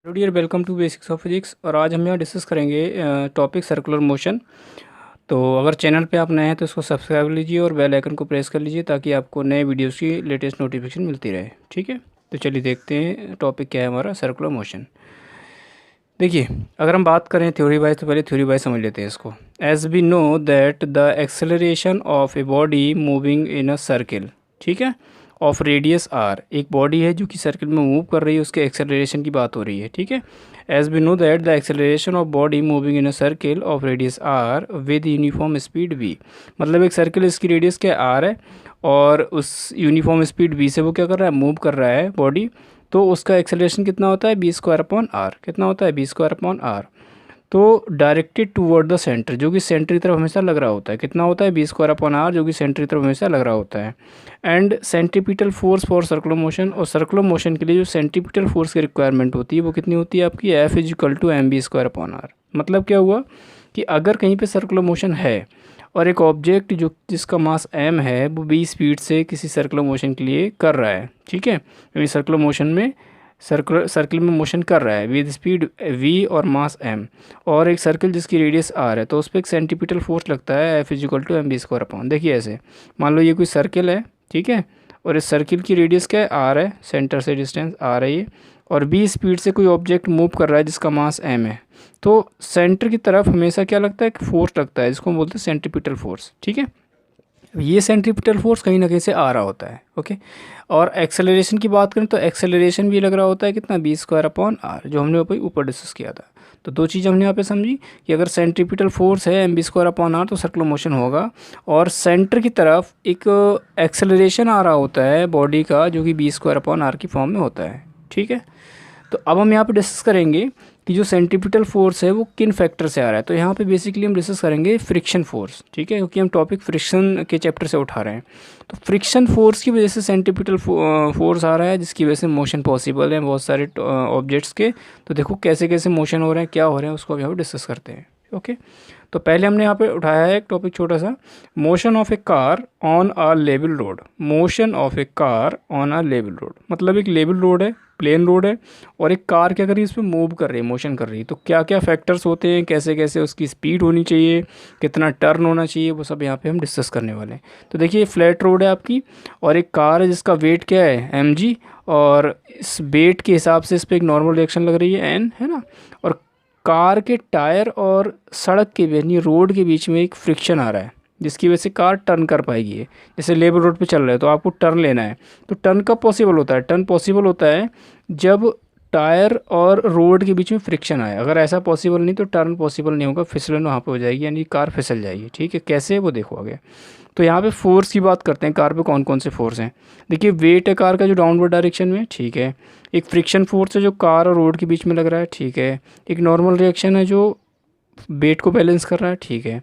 Hello dear, welcome to basics of physics. और आज हम यहाँ डिस्कस करेंगे टॉपिक सर्कुलर मोशन। तो अगर चैनल पे आप नए हैं तो इसको सब्सक्राइब लीजिए और बेल आइकन को प्रेस कर लीजिए ताकि आपको नए वीडियोस की लेटेस्ट नोटिफिकेशन मिलती रहे। ठीक है, तो चलिए देखते हैं टॉपिक क्या है हमारा, सर्कुलर मोशन। देखिए, अगर हम बात करें थ्योरी वाइज तो पहले थ्योरी वाइज समझ लेते हैं इसको। As we know that the acceleration of a body moving in a circle, ठीक है, ऑफ रेडियस आर, एक बॉडी है जो कि सर्किल में मूव कर रही है, उसके एक्सेलरेशन की बात हो रही है। ठीक है, as we know that the acceleration of body moving in a circle of radius R with uniform speed V, मतलब एक सर्किल इसकी रेडियस क्या आर है और उस यूनिफॉर्म स्पीड वी से वो क्या कर रहा है, मूव कर रहा है बॉडी। तो उसका एक्सेलरेशन कितना होता है, बी स्क्वायर अपॉन आर। कितना होता है, बी स्क्वायर अपॉन आर। तो डायरेक्टेड टूवर्ड द सेंटर, जो कि सेंटर की तरफ हमेशा लग रहा होता है, कितना होता है, बी स्क्वायर अपॉन आर, जो कि सेंटर की तरफ हमेशा लग रहा होता है। And centripetal force for circular motion, और सर्कुलर मोशन के लिए जो सेंट्रीपिटल फोर्स की रिक्वायरमेंट होती है वो कितनी होती है आपकी, F is equal to M V square upon R. मतलब क्या हुआ कि अगर कहीं पे सर्कुलर मोशन है और एक ऑब्जेक्ट जो जिसका मास m है वो b स्पीड से किसी सर्कुलर मोशन के लिए कर रहा है, ठीक है, यानी सर्कुलर मोशन में सर्किल में मोशन कर रहा है विद स्पीड v और मास m, और एक सर्किल जिसकी रेडियस r है, तो उस पर एक सेंट्रीपिटल फोर्स लगता है f is equal to M V square upon. देखिए ऐसे मान लो ये कोई सर्किल है, ठीक है, और इस सर्किल की रेडियस क्या है, r है, सेंटर से डिस्टेंस r है ये, और b स्पीड से कोई ऑब्जेक्ट मूव कर रहा है जिसका मास m है। तो सेंटर की तरफ हमेशा क्या लगता है, एक फोर्स लगता है जिसको हम बोलते हैं सेंट्रीपिटल फोर्स। ठीक है, ये सेंट्रीपिटल फोर्स कहीं ना कहीं से आ रहा होता है। ओके, और एक्सेलरेशन की बात करें तो एक्सेलरेशन भी लग रहा होता है कितना, बी स्क्वायर अपॉन आर, जो हमने ऊपर डिस्कस किया था। तो दो चीज़ हमने यहाँ पे समझी कि अगर सेंट्रीपिटल फोर्स है M V square upon R तो सर्कुलर मोशन होगा, और सेंटर की तरफ एक एक्सेलरेशन आ रहा होता है बॉडी का जो कि बी स्क्वायर अपॉन आर की फॉर्म में होता है। ठीक है, तो अब हम यहाँ पे डिस्कस करेंगे कि जो सेंट्रीपिटल फोर्स है वो किन फैक्टर से आ रहा है। तो यहाँ पे बेसिकली हम डिस्कस करेंगे फ्रिक्शन फोर्स, ठीक है, क्योंकि हम टॉपिक फ्रिक्शन के चैप्टर से उठा रहे हैं। तो फ्रिक्शन फोर्स की वजह से सेंट्रीपिटल फोर्स आ रहा है, जिसकी वजह से मोशन पॉसिबल है बहुत सारे ऑब्जेक्ट्स के। तो देखो कैसे कैसे मोशन हो रहे हैं, क्या हो रहे हैं, उसको अब यहाँ पे डिस्कस करते हैं। ओके, तो पहले हमने यहाँ पे उठाया है एक टॉपिक छोटा सा, motion of A car on a level road. Motion of A car on a level road मतलब एक लेवल रोड है, प्लेन रोड है, और एक कार क्या कर रही है, इस पर मूव कर रही है, मोशन कर रही है। तो क्या क्या फैक्टर्स होते हैं, कैसे कैसे उसकी स्पीड होनी चाहिए, कितना टर्न होना चाहिए, वो सब यहाँ पे हम डिस्कस करने वाले हैं। तो देखिए फ्लैट रोड है आपकी, और एक कार है जिसका वेट क्या है, mg, और इस वेट के हिसाब से इस पर एक नॉर्मल रिएक्शन लग रही है n, है ना। और कार के टायर और सड़क के यानी रोड के बीच में एक फ्रिक्शन आ रहा है जिसकी वजह से कार टर्न कर पाएगी। जैसे लेबर रोड पे चल रहे हैं तो आपको टर्न लेना है, तो टर्न कब पॉसिबल होता है, टर्न पॉसिबल होता है जब टायर और रोड के बीच में फ्रिक्शन आए। अगर ऐसा पॉसिबल नहीं तो टर्न पॉसिबल नहीं होगा, फिसलन वहाँ पे हो जाएगी, यानी कार फिसल जाएगी। ठीक है, कैसे वो देखो आगे। तो यहाँ पे फोर्स की बात करते हैं, कार पे कौन कौन से फोर्स हैं। देखिए वेट है कार का जो डाउनवर्ड डायरेक्शन में, ठीक है, एक फ्रिक्शन फोर्स है जो कार और रोड के बीच में लग रहा है, ठीक है, एक नॉर्मल रिएक्शन है जो वेट को बैलेंस कर रहा है, ठीक है।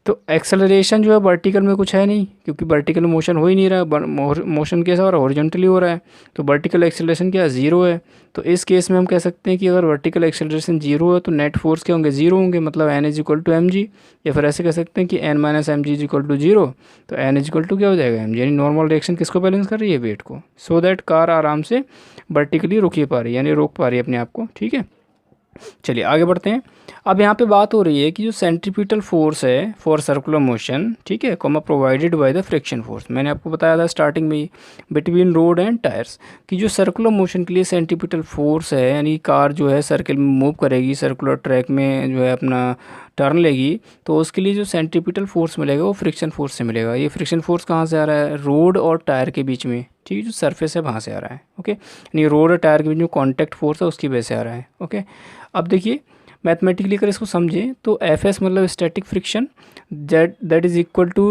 तो एक्सेलरेशन जो है वर्टिकल में कुछ है नहीं, क्योंकि वर्टिकल में मोशन हो ही नहीं रहा है, मोशन कैसा हो रहा है, हॉरिजॉन्टली हो रहा है, तो वर्टिकल एक्सेलरेशन क्या है, ज़ीरो है। तो इस केस में हम कह सकते हैं कि अगर वर्टिकल एक्सेलरेशन जीरो है तो नेट फोर्स क्या होंगे, जीरो होंगे, मतलब N is equal to M G, या फिर ऐसे कह सकते हैं कि N minus M G is equal to zero. तो एन इज इक्वल टू क्या हो जाएगा, एम जी, यानी नॉर्मल रिएक्शन किसको बैलेंस कर रही है, वेट को, सो दैट कार आराम से वर्टिकली रुक पा रही है, यानी रोक पा रही है अपने आप को। ठीक है, चलिए आगे बढ़ते हैं। अब यहाँ पे बात हो रही है कि जो सेंट्रीपिटल फोर्स है फॉर सर्कुलर मोशन, ठीक है, comma provided by the friction force, मैंने आपको बताया था स्टार्टिंग में ही, बिटवीन रोड एंड टायर्स, कि जो सर्कुलर मोशन के लिए सेंट्रीपिटल फोर्स है, यानी कार जो है सर्किल में मूव करेगी, सर्कुलर ट्रैक में जो है अपना टर्न लेगी, तो उसके लिए जो सेंट्रीपिटल फोर्स मिलेगा वो फ्रिक्शन फोर्स से मिलेगा। ये फ्रिक्शन फोर्स कहाँ से आ रहा है, रोड और टायर के बीच में, ठीक है, जो सरफेस है वहाँ से आ रहा है। ओके, यानी रोड और टायर के बीच में कॉन्टैक्ट फोर्स है उसकी वजह से आ रहा है। ओके, अब देखिए मैथमेटिकली अगर इसको समझें तो एफ एस मतलब static friction, that is equal to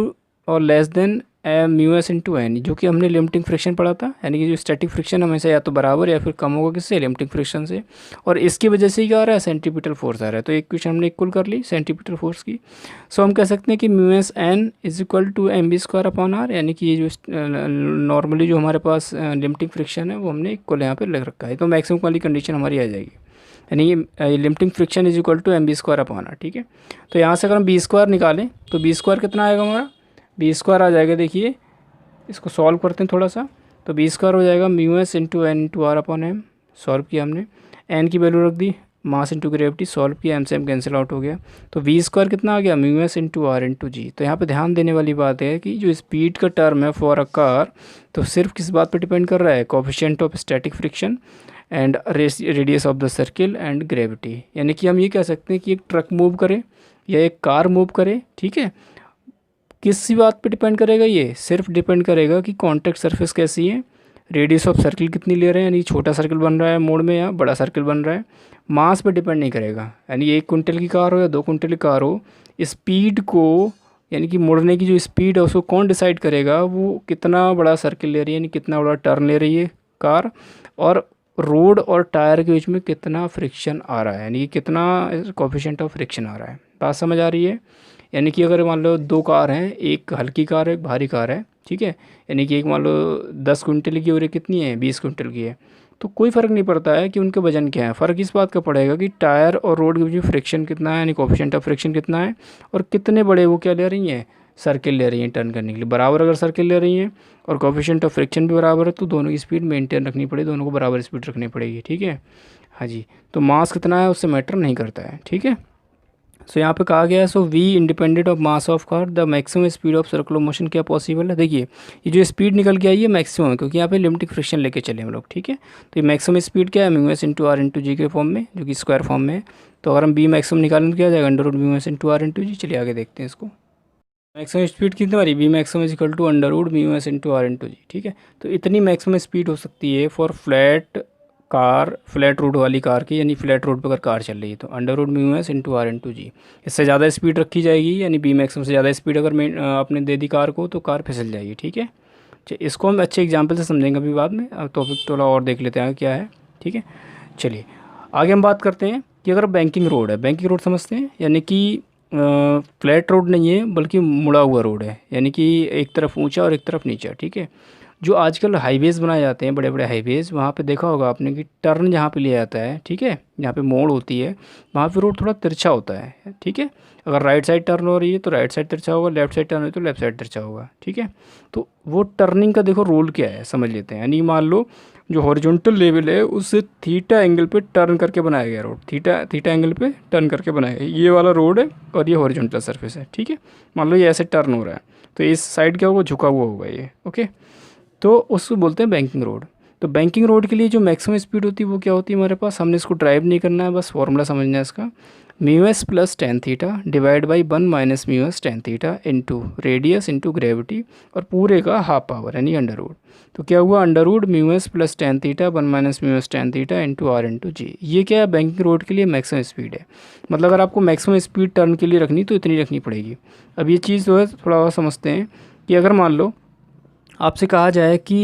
और less than mu S into N, जो कि हमने लिमिटिंग फ्रिक्शन पढ़ा था, यानी कि जो स्टैटिक फ्रिक्शन हमेशा या तो बराबर या फिर कम होगा किससे, लिमिटिंग फ्रिक्शन से, और इसकी वजह से ही क्या आ रहा है, सेंट्रीपिटल फोर्स आ रहा है। तो एक क्वेश्चन हमने इक्वल कर ली सेंट्रीपिटल फोर्स की। सो हम कह सकते हैं कि mu S N is equal to M V square upon R, यानी कि ये जो नॉर्मली जो हमारे पास लिमिटिंग फ्रिक्शन है वो हमने इक्वल यहाँ पर लग रखा है, तो मैक्सिमम वाली कंडीशन हमारी आ जाएगी, यानी ये limiting friction is equal to M V square upon R. ठीक है, तो यहाँ से अगर हम बी स्क्वायर निकालें तो बी स्क्वायर कितना आएगा हमारा, बी स्क्वायर आ जाएगा, देखिए इसको सॉल्व करते हैं थोड़ा सा, तो बी स्क्वायर हो जाएगा mu S into N into R upon M, solve किया हमने, एन की वैल्यू रख दी, मास इंटू ग्रेविटी सॉल्व किया, एम से एम कैंसिल आउट हो गया, तो वी स्क्वायर कितना आ गया, mu S into R into G. तो यहाँ पे ध्यान देने वाली बात है कि जो स्पीड का टर्म है फॉर अ कार, तो सिर्फ किस बात पे डिपेंड कर रहा है, coefficient of static friction and radius of the circle and gravity. यानी कि हम ये कह सकते हैं कि एक ट्रक मूव करे या एक कार मूव करे, ठीक है, किसी बात पे डिपेंड करेगा, ये सिर्फ डिपेंड करेगा कि कॉन्टैक्ट सरफेस कैसी है, रेडियस ऑफ सर्किल कितनी ले रहे हैं, यानी छोटा सर्किल बन रहा है मोड़ में या बड़ा सर्किल बन रहा है। मास पे डिपेंड नहीं करेगा, यानी 1 कुंटल की कार हो या 2 कुंटल की कार हो, स्पीड को यानी कि मुड़ने की जो स्पीड है उसको कौन डिसाइड करेगा, वो कितना बड़ा सर्किल ले रही है, यानी कितना बड़ा टर्न ले रही है कार, और रोड और टायर के बीच में कितना फ्रिक्शन आ रहा है, यानी कितना कोफिशिएंट ऑफ फ्रिक्शन आ रहा है। बात समझ आ रही है? यानी कि अगर मान लो 2 कार हैं, एक हल्की कार है एक भारी कार है, ठीक है, यानी कि एक मान लो 10 कुंटल की और एक कितनी है 20 कुंटल की है, तो कोई फ़र्क नहीं पड़ता है कि उनके वजन क्या है। फ़र्क इस बात का पड़ेगा कि टायर और रोड के बीच में फ्रिक्शन कितना है, यानी कोफिशिएंट ऑफ फ्रिक्शन कितना है, और कितने बड़े वो क्या ले रही हैं, सर्किल ले रही हैं टर्न करने के लिए। बराबर अगर सर्किल ले रही हैं और कोफिशिएंट ऑफ फ्रिक्शन भी बराबर है, तो दोनों की स्पीड मेंटेन रखनी पड़ेगी, दोनों को बराबर स्पीड रखनी पड़ेगी, ठीक है। हाँ जी, तो मास कितना है उससे मैटर नहीं करता है, ठीक है। सो यहाँ पे कहा गया है, so we independent of mass of car the maximum speed of circular motion क्या पॉसिबल है। देखिए ये जो स्पीड निकल के आई है मैक्सिमम है, क्योंकि यहाँ पे लिमिटिंग फ्रिक्शन लेके चले हम लोग, ठीक है। तो ये मैक्सिमम स्पीड क्या है, mu S into R into G के फॉर्म में, जो कि स्क्वायर फॉर्म में है। तो अगर हम बी मैक्सिमम निकालें तो क्या आ जाएगा, under root mu S into R into G. चलिए आगे देखते हैं इसको। मैक्सिमम स्पीड कितनी हमारी, V maximum is equal to under root mu S into R into G, ठीक है। तो इतनी मैक्सिमम स्पीड हो सकती है for flat car, flat road वाली कार की, यानी फ्लैट रोड पर अगर कार चल रही है तो under root mu S into R into G. इससे ज़्यादा स्पीड रखी जाएगी, यानी बी मैक्सिमम से ज़्यादा स्पीड अगर आपने दे दी कार को तो कार फिसल जाएगी, ठीक है। इसको हम अच्छे एग्जाम्पल से समझेंगे अभी बाद में, अब टॉपिक थोड़ा और देख लेते हैं क्या है, ठीक है। चलिए आगे हम बात करते हैं कि अगर बैंकिंग रोड है, बैंकिंग रोड समझते हैं, यानी कि फ्लैट रोड नहीं है बल्कि मुड़ा हुआ रोड है, यानी कि एक तरफ ऊंचा और एक तरफ नीचा, ठीक है। जो आजकल हाईवेज़ बनाए जाते हैं, बड़े बड़े हाईवेज़, वहाँ पे देखा होगा आपने कि टर्न जहाँ पे लिया जाता है, ठीक है, जहाँ पे मोड़ होती है वहाँ पे रोड थोड़ा तिरछा होता है, ठीक है। अगर राइट साइड टर्न हो रही है तो राइट साइड तिरछा होगा, लेफ्ट साइड टर्न हो रही है तो लेफ्ट साइड तिरछा होगा, ठीक है। तो वो टर्निंग का देखो रोल क्या है समझ लेते हैं। यानी मान लो जो हॉरिजॉन्टल लेवल है उससे थीटा एंगल पे टर्न करके बनाया गया रोड, थीटा एंगल पे टर्न करके बनाया गया, ये वाला रोड है और ये हॉरिजॉन्टल सरफेस है, ठीक है। मान लो ये ऐसे टर्न हो रहा है तो इस साइड क्या होगा, झुका हुआ होगा ये, ओके। तो उसको बोलते हैं बैंकिंग रोड। तो बैंकिंग रोड के लिए जो मैक्सिमम स्पीड होती है वो क्या होती है हमारे पास, हमने इसको ड्राइव नहीं करना है, बस फॉर्मूला समझना है इसका, mu S plus tan theta divide by 1 minus mu S tan theta into radius into gravity, और पूरे का हाफ पावर यानी अंडर रूट। तो क्या हुआ, under root mu S plus tan theta 1 minus mu S tan theta into R into G. ये क्या है, बैंकिंग रोड के लिए मैक्सिमम स्पीड है। मतलब अगर आपको मैक्सिमम स्पीड टर्न के लिए रखनी तो इतनी रखनी पड़ेगी। अब ये चीज़ जो है थोड़ा और समझते हैं कि अगर मान लो आपसे कहा जाए कि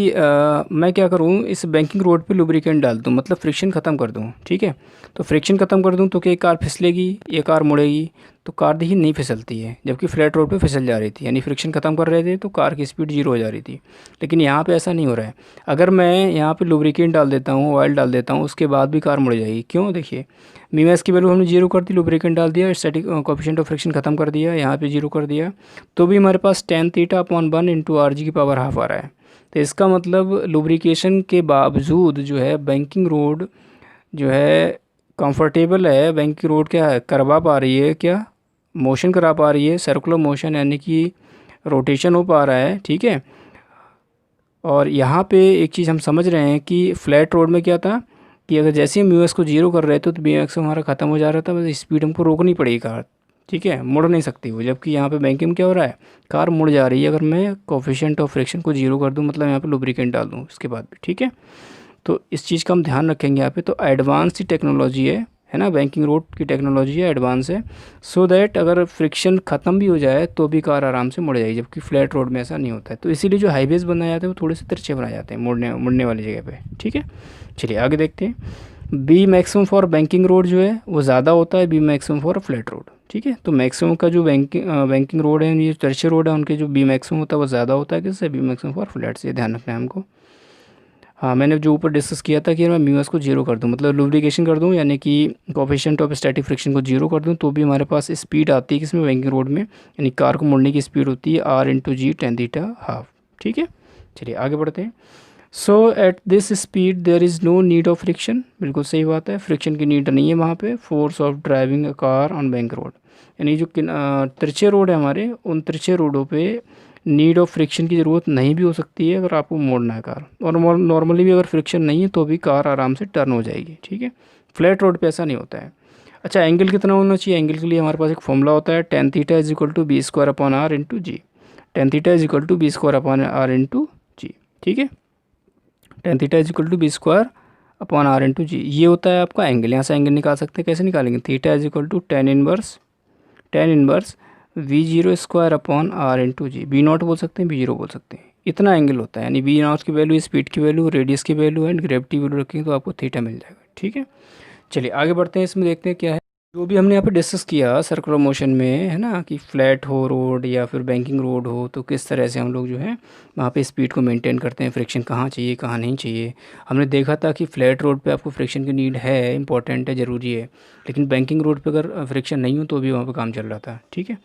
मैं क्या करूँ, इस बैंकिंग रोड पे लुब्रिकेंट डाल दूँ, मतलब फ्रिक्शन ख़त्म कर दूँ, ठीक है। तो फ्रिक्शन ख़त्म कर दूँ तो क्या कार फिसलेगी, ये कार मुड़ेगी, तो कार देखिए नहीं फिसलती है, जबकि फ्लैट रोड पे फिसल जा रही थी, यानी फ्रिक्शन ख़त्म कर रहे थे तो कार की स्पीड 0 हो जा रही थी। लेकिन यहाँ पे ऐसा नहीं हो रहा है। अगर मैं यहाँ पे लुब्रिकेंट डाल देता हूँ, ऑयल डाल देता हूँ, उसके बाद भी कार मुड़ जाएगी। क्यों, देखिए म्यू एस की वैल्यू हमने 0 कर दी, लुब्रिकेंट डाल दिया, स्टैटिक कोएफिशिएंट ऑफ फ्रिक्शन ख़त्म कर दिया, यहाँ पे 0 कर दिया, तो भी हमारे पास tan theta upon 1 into R G की पावर हाफ आ रहा है। तो इसका मतलब लुब्रिकेशन के बावजूद जो है बैंकिंग रोड जो है कंफर्टेबल है, बैंकिंग रोड क्या है, करवा पा रही है, क्या मोशन करा पा रही है, सर्कुलर मोशन यानी कि रोटेशन हो पा रहा है, ठीक है। और यहाँ पे एक चीज़ हम समझ रहे हैं कि फ्लैट रोड में क्या था कि अगर जैसे ही म्यू एस को 0 कर रहे थे तो म्यू एस हमारा ख़त्म हो जा रहा था, बस स्पीड हमको रोकनी पड़ेगी कार, ठीक है, मुड़ नहीं सकती वो। जबकि यहाँ पे बैंकिंग में क्या हो रहा है, कार मुड़ जा रही है अगर मैं कोएफिशिएंट ऑफ फ्रिक्शन को 0 कर दूँ, मतलब यहाँ पे लुब्रिकेंट डाल दूँ इसके बाद भी, ठीक है। तो इस चीज़ का हम ध्यान रखेंगे यहाँ पे। तो एडवांस ही टेक्नोलॉजी है ना, बैंकिंग रोड की टेक्नोलॉजी है, एडवांस है, सो दैट अगर फ्रिक्शन ख़त्म भी हो जाए तो भी कार आराम से मुड़ जाएगी, जबकि फ्लैट रोड में ऐसा नहीं होता है। तो इसीलिए जो हाईवेज़ बनाए जाते हैं वो थोड़े से तिरछे बनाए जाते हैं मुड़ने वाली जगह पे, ठीक है। चलिए आगे देखते हैं। V maximum for banking road जो है वो ज़्यादा होता है V maximum for flat road, ठीक है। तो मैक्सिमम का जो बैंकिंग रोड है, ये तिरछे रोड है, उनके जो बी मैक्सिमम होता है वो ज़्यादा होता है किससे, बी मैक्सिमम फॉर फ्लैट से, ध्यान रखना है हमको। हाँ, मैंने जो ऊपर डिस्कस किया था कि मैं म्यू एस को 0 कर दूं, मतलब लुब्रिकेशन कर दूं, यानी कि कोएफिशिएंट ऑफ स्टैटिक फ्रिक्शन को 0 कर दूं, तो भी हमारे पास स्पीड आती है किसमें, बैंकिंग रोड में, यानी कार को मुड़ने की स्पीड होती है R into G tan theta half, ठीक है। चलिए आगे बढ़ते हैं। So at this speed there is no need of friction, बिल्कुल सही बात है, फ्रिक्शन की नीड नहीं है वहाँ पे। Force of driving a car on bank road, यानी जो तिरछे रोड है हमारे, उन तिरछे रोडों पे नीड ऑफ फ्रिक्शन की ज़रूरत नहीं भी हो सकती है अगर आपको मोड़ना है कार, और नॉर्मली भी अगर फ्रिक्शन नहीं है तो भी कार आराम से टर्न हो जाएगी, ठीक है। फ्लैट रोड पे ऐसा नहीं होता है। अच्छा, एंगल कितना होना चाहिए? एंगल के लिए हमारे पास एक फॉर्मूला होता है, tan theta is equal to V square upon R into G. Tan theta is equal to V square upon R into G, ठीक है। Tan theta is equal to V square upon R into G, ये होता है आपका angle. यहाँ से angle निकाल सकते हैं, कैसे निकालेंगे? Theta is equal to tan inverse V zero square upon R into G. V naught बोल सकते हैं, बी जीरो बोल सकते हैं, इतना एंगल होता है। यानी बी नॉट की वैल्यू, स्पीड की वैल्यू, रेडियस की वैल्यू एंड ग्रेविटी वैल्यू रखेंगे तो आपको थीटा मिल जाएगा, ठीक है। चलिए आगे बढ़ते हैं, इसमें देखते हैं क्या है। जो भी हमने यहाँ पे डिस्कस किया सर्कुलर मोशन में, है ना, कि फ्लैट हो रोड या फिर बैंकिंग रोड हो तो किस तरह से हम लोग जो है वहाँ पे स्पीड को मेंटेन करते हैं, फ्रिक्शन कहाँ चाहिए कहाँ नहीं चाहिए। हमने देखा था कि फ्लैट रोड पे आपको फ्रिक्शन की नीड है, इंपॉर्टेंट है, ज़रूरी है, लेकिन बैंकिंग रोड पे अगर फ्रिक्शन नहीं हो तो भी वहाँ पे काम चल रहा था, ठीक है।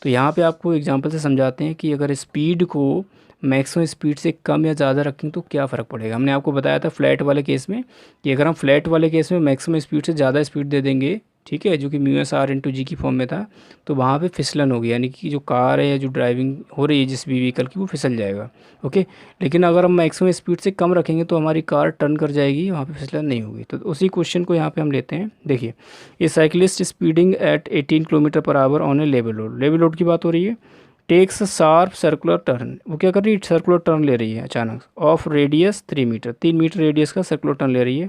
तो यहाँ पे आपको एग्जांपल से समझाते हैं कि अगर स्पीड को मैक्सिमम स्पीड से कम या ज़्यादा रखें तो क्या फ़र्क पड़ेगा। हमने आपको बताया था फ्लैट वाले केस में कि अगर हम फ्लैट वाले केस में मैक्सिमम स्पीड से ज़्यादा स्पीड दे देंगे, ठीक है, जो कि म्यू एस आर इंटू जी की फॉर्म में था, तो वहाँ पे फिसलन होगी, यानी कि जो कार है या जो ड्राइविंग हो रही है जिस भी व्हीकल की, वो फिसल जाएगा, ओके। लेकिन अगर हम मैक्सिमम स्पीड से कम रखेंगे तो हमारी कार टर्न कर जाएगी, वहाँ पे फिसलन नहीं होगी। तो उसी क्वेश्चन को यहाँ पे हम लेते हैं। देखिए, ये cyclist speeding at 18 kilometre per hour on a level road, level road की बात हो रही है, टेक्स शार्प सर्कुलर टर्न, वो क्या कर रही है? सर्कुलर टर्न ले रही है अचानक, of radius 3 metre, 3 metre radius का सर्कुलर टर्न ले रही है,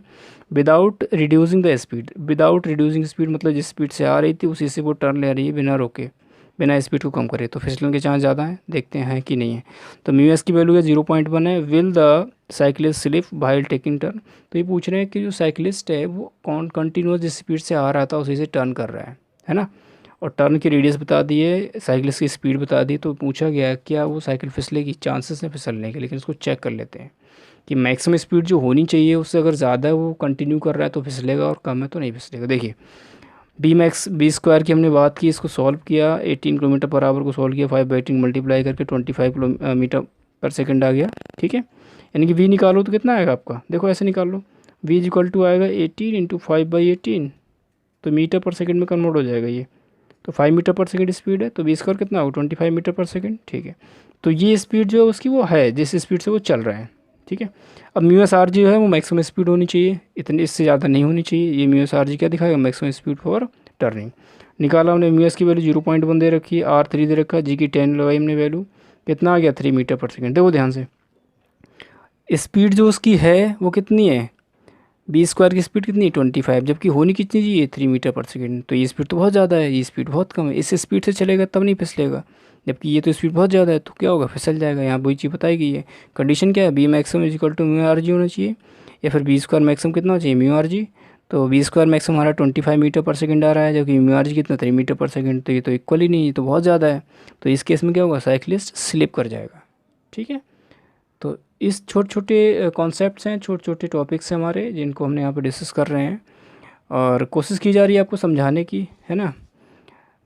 without reducing the speed. Without reducing speed मतलब जिस स्पीड से आ रही थी उसी से वो टर्न ले रही है बिना रोके, बिना स्पीड को कम करे, तो फिसलन के चांस ज़्यादा हैं, देखते हैं कि नहीं है। तो म्यू एस की वैल्यू है 0.1 है। Will the cyclist slip while taking turn, तो ये पूछ रहे हैं कि जो साइकिलिस्ट है वो कंटिन्यूस जिस स्पीड से आ रहा था उसी से टर्न कर रहा है ना, और टर्न की रेडियस बता दिए, साइकिलिस्ट की स्पीड बता दी, तो पूछा गया क्या वो साइकिल फिसलेगी, चांसेस हैं फिसलने के, लेकिन इसको चेक कर लेते हैं कि मैक्सिमम स्पीड जो होनी चाहिए उससे अगर ज़्यादा है वो कंटिन्यू कर रहा है तो फिसलेगा, और कम है तो नहीं फिसलेगा। देखिए, बी स्क्वायर की हमने बात की, इसको सॉल्व किया, 18 किलोमीटर पर आवर को सॉल्व किया, 5/18 मल्टीप्लाई करके 25 किलोमीटर पर सेकेंड आ गया, ठीक है। यानी कि वी निकालो तो कितना आएगा आपका, देखो ऐसे निकाल लो, वी इज इक्वल टू आएगा 18 इंटू 5/18, तो मीटर पर सेकेंड में कन्वर्ट हो जाएगा ये, तो 5 मीटर पर सेकेंड स्पीड है, तो बी स्क्वायर कितना होगा 25 मीटर पर सेकेंड, ठीक है। तो ये स्पीड जो है उसकी वो है जिस स्पीड से वो चल रहा है, ठीक है। अब म्यू एस आर जी जो है वो मैक्सिमम स्पीड होनी चाहिए, इतनी, इससे ज़्यादा नहीं होनी चाहिए। ये म्यू एस आर जी क्या दिखाएगा? Maximum speed for turning. निकाला हमने, म्यू एस की वैल्यू 0.1 दे रखी है, आर 3 दे रखा है, जी की 10 लगाई हमने वैल्यू, कितना आ गया 3 मीटर पर सेकेंड। देखो ध्यान से, स्पीड जो उसकी है वो कितनी है, बी स्क्वायर की स्पीड कितनी है 25, जबकि होनी कितनी चाहिए 3 मीटर पर सेकेंड, तो ये स्पीड तो बहुत ज़्यादा है, ये स्पीड बहुत कम है। इस स्पीड से चलेगा तब नहीं फिसलेगा, जबकि ये तो स्पीड बहुत ज़्यादा है, तो क्या होगा? फिसल जाएगा। यहाँ वही चीज़ बताई गई है। कंडीशन क्या है? V maximum is equal to mu R G होना चाहिए, या फिर बी स्क्वायर मैक्सिमम कितना होना चाहिए? म्यू आर जी। तो बी स्क्वायर मैक्सिमम हमारा 25 मीटर पर सेकेंड आ रहा है, जबकि म्यू आर जी कितना 3 मीटर पर सेकेंड, तो ये तो इक्वल ही नहीं, ये तो बहुत ज़्यादा है। तो इस केस में क्या होगा? साइकिलिस्ट स्लिप कर जाएगा, ठीक है। तो इस छोटे छोटे कॉन्सेप्ट्स हैं, छोटे छोटे टॉपिक्स हैं हमारे, जिनको हमने यहाँ पे डिस्कस कर रहे हैं, और कोशिश की जा रही है आपको समझाने की, है ना।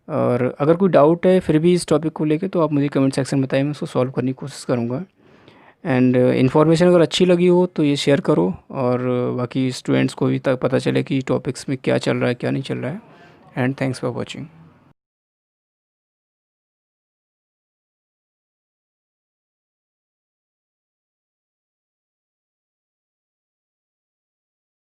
और अगर कोई डाउट है फिर भी इस टॉपिक को लेके तो आप मुझे कमेंट सेक्शन में बताइए, मैं उसको सॉल्व करने की कोशिश करूँगा। एंड इन्फॉर्मेशन अगर अच्छी लगी हो तो ये शेयर करो, और बाकी स्टूडेंट्स को भी तक पता चले कि टॉपिक्स में क्या चल रहा है क्या नहीं चल रहा है। And thanks for watching.